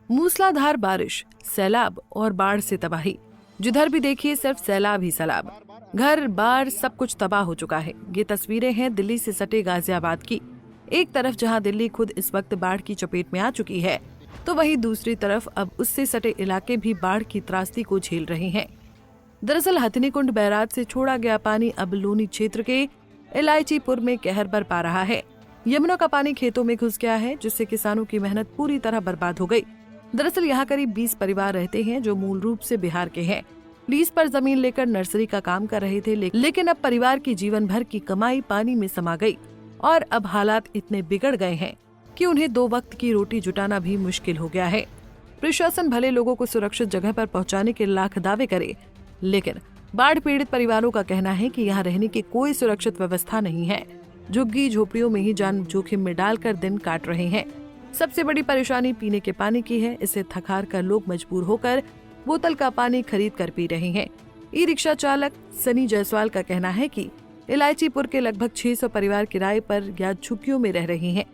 मूसलाधार बारिश, सैलाब और बाढ़ से तबाही। जिधर भी देखिए सिर्फ सैलाब ही सैलाब। घर बार सब कुछ तबाह हो चुका है। ये तस्वीरें हैं दिल्ली से सटे गाजियाबाद की। एक तरफ जहां दिल्ली खुद इस वक्त बाढ़ की चपेट में आ चुकी है, तो वहीं दूसरी तरफ अब उससे सटे इलाके भी बाढ़ की त्रासदी को झेल रहे हैं। दरअसल हथनीकुंड बैराज से छोड़ा गया पानी अब लोनी क्षेत्र के इलायचीपुर में कहर बरपा रहा है। यमुना का पानी खेतों में घुस गया है, जिससे किसानों की मेहनत पूरी तरह बर्बाद हो गई। दरअसल यहाँ करीब 20 परिवार रहते हैं जो मूल रूप से बिहार के हैं। लीज पर जमीन लेकर नर्सरी का काम कर रहे थे, लेकिन अब परिवार की जीवन भर की कमाई पानी में समा गई और अब हालात इतने बिगड़ गए हैं कि उन्हें 2 वक्त की रोटी जुटाना भी मुश्किल हो गया है। प्रशासन भले लोगों को सुरक्षित जगह पर पहुंचाने के लाख दावे करे, लेकिन बाढ़ पीड़ित परिवारों का कहना है कि यहाँ रहने की कोई सुरक्षित व्यवस्था नहीं है। झुग्गी झोपड़ियों में ही जान जोखिम में डालकर दिन काट रहे हैं। सबसे बड़ी परेशानी पीने के पानी की है। इसे थक-हार कर लोग मजबूर होकर बोतल का पानी खरीद कर पी रहे हैं। ई रिक्शा चालक सनी जायसवाल का कहना है कि इलायचीपुर के लगभग 600 परिवार किराए पर या झुग्गियों में रह रहे हैं,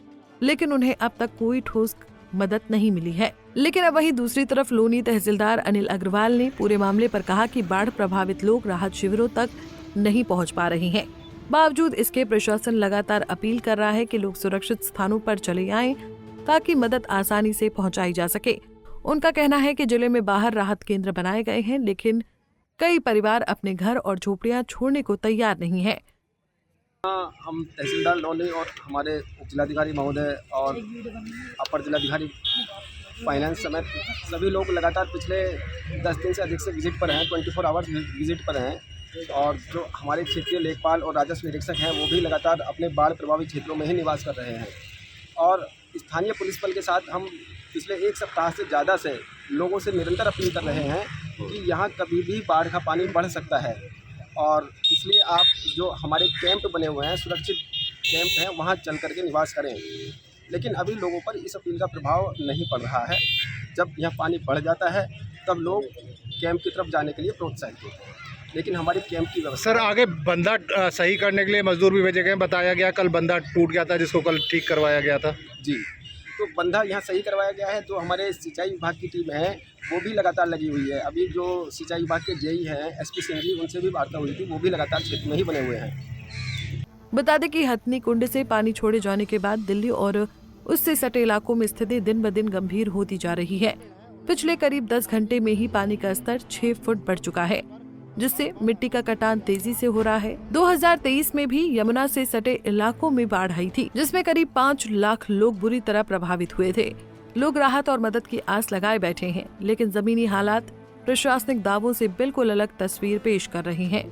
लेकिन उन्हें अब तक कोई ठोस मदद नहीं मिली है। लेकिन अब वहीं दूसरी तरफ लोनी तहसीलदार अनिल अग्रवाल ने पूरे मामले पर कहा कि बाढ़ प्रभावित लोग राहत शिविरों तक नहीं पहुंच पा रहे हैं। बावजूद इसके प्रशासन लगातार अपील कर रहा है कि लोग सुरक्षित स्थानों पर चले आएं ताकि मदद आसानी से पहुंचाई जा सके। उनका कहना है कि जिले में बाहर राहत केंद्र बनाए गए हैं, लेकिन कई परिवार अपने घर और झोपड़ियां छोड़ने को तैयार नहीं है। हम तहसीलदार लोनी और हमारे उप जिलाधिकारी महोदय और अपर जिलाधिकारी फाइनेंस समेत सभी लोग लगातार पिछले 10 दिन से अधिक से विजिट पर हैं, 24 आवर्स विजिट पर हैं। और जो हमारे क्षेत्रीय लेखपाल और राजस्व निरीक्षक हैं वो भी लगातार अपने बाढ़ प्रभावित क्षेत्रों में ही निवास कर रहे हैं। और स्थानीय पुलिस बल के साथ हम पिछले 1 सप्ताह से ज़्यादा से लोगों से निरंतर अपील कर रहे हैं कि यहाँ कभी भी बाढ़ का पानी बढ़ सकता है, और इसलिए आप जो हमारे कैंप बने हुए हैं, सुरक्षित कैंप हैं, वहाँ चल करके निवास करें। लेकिन अभी लोगों पर इस अपील का प्रभाव नहीं पड़ रहा है। जब यहाँ पानी बढ़ जाता है तब लोग कैंप की तरफ जाने के लिए प्रोत्साहित होते हैं, लेकिन हमारी कैंप की व्यवस्था। सर, आगे बंदा सही करने के लिए मजदूर भी भेजे गए, बताया गया कल बंदा टूट गया था जिसको कल ठीक करवाया गया था। जी, तो बंदा यहाँ सही करवाया गया है। जो हमारे सिंचाई विभाग की टीम है वो भी लगातार लगी हुई है। अभी जो सिंचाई विभाग के जेई हैं एसपी सिंह जी, उनसे भी वार्ता हुई थी, वो भी लगातार क्षेत्र में ही बने हुए हैं। बता दें कि हथनी कुंड से पानी छोड़े जाने के बाद दिल्ली और उससे सटे इलाकों में स्थिति दिन ब दिन गंभीर होती जा रही है। पिछले करीब 10 घंटे में ही पानी का स्तर 6 फुट बढ़ चुका है, जिससे मिट्टी का कटान तेजी से हो रहा है। 2023 में भी यमुना से सटे इलाकों में बाढ़ आई थी, जिसमें करीब 5 लाख लोग बुरी तरह प्रभावित हुए थे। लोग राहत और मदद की आस लगाए बैठे हैं, लेकिन जमीनी हालात प्रशासनिक दावों से बिल्कुल अलग तस्वीर पेश कर रहे हैं।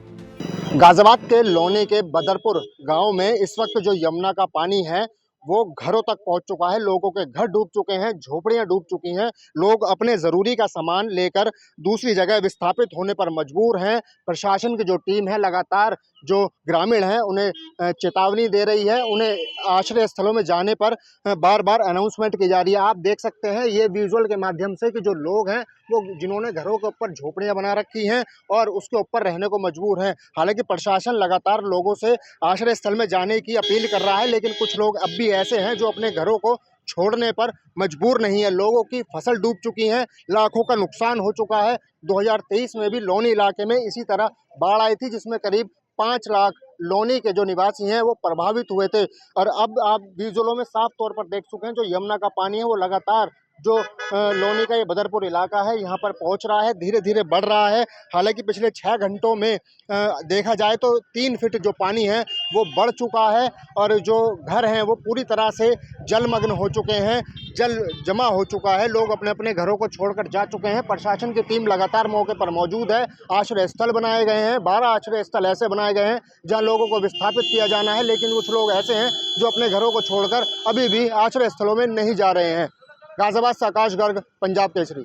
गाजियाबाद के लोनी के बदरपुर गांव में इस वक्त जो यमुना का पानी है वो घरों तक पहुंच चुका है। लोगों के घर डूब चुके हैं, झोपड़ियां डूब चुकी हैं। लोग अपने जरूरी का सामान लेकर दूसरी जगह विस्थापित होने पर मजबूर हैं। प्रशासन की जो टीम है लगातार जो ग्रामीण हैं उन्हें चेतावनी दे रही है। उन्हें आश्रय स्थलों में जाने पर बार बार अनाउंसमेंट की जा रही है। आप देख सकते हैं ये विजुअल के माध्यम से कि जो लोग हैं वो जिन्होंने घरों के ऊपर झोपड़ियां बना रखी हैं और उसके ऊपर रहने को मजबूर हैं। हालांकि प्रशासन लगातार लोगों से आश्रय स्थल में जाने की अपील कर रहा है, लेकिन कुछ लोग अब भी ऐसे हैं जो अपने घरों को छोड़ने पर मजबूर नहीं है। लोगों की फसल डूब चुकी है, लाखों का नुकसान हो चुका है। 2023 में भी लोनी इलाके में इसी तरह बाढ़ आई थी, जिसमें करीब 5 लाख लोनी के जो निवासी हैं वो प्रभावित हुए थे। और अब आप विजुअलों में साफ तौर पर देख चुके हैं जो यमुना का पानी है वो लगातार जो लोनी का ये बदरपुर इलाका है यहाँ पर पहुँच रहा है, धीरे धीरे बढ़ रहा है। हालांकि पिछले 6 घंटों में देखा जाए तो 3 फीट जो पानी है वो बढ़ चुका है और जो घर हैं वो पूरी तरह से जलमग्न हो चुके हैं, जल जमा हो चुका है। लोग अपने अपने घरों को छोड़कर जा चुके हैं। प्रशासन की टीम लगातार मौके पर मौजूद है। आश्रय स्थल बनाए गए हैं, 12 आश्रय स्थल ऐसे बनाए गए हैं जहाँ लोगों को विस्थापित किया जाना है, लेकिन कुछ लोग ऐसे हैं जो अपने घरों को छोड़कर अभी भी आश्रय स्थलों में नहीं जा रहे हैं। गाजियाबाद से आकाश गर्ग, पंजाब केसरी।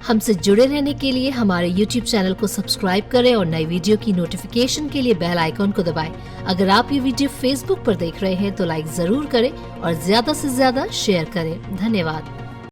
हमसे जुड़े रहने के लिए हमारे YouTube चैनल को सब्सक्राइब करें और नई वीडियो की नोटिफिकेशन के लिए बेल आइकॉन को दबाएं। अगर आप ये वीडियो Facebook पर देख रहे हैं तो लाइक जरूर करें और ज्यादा से ज्यादा शेयर करें। धन्यवाद।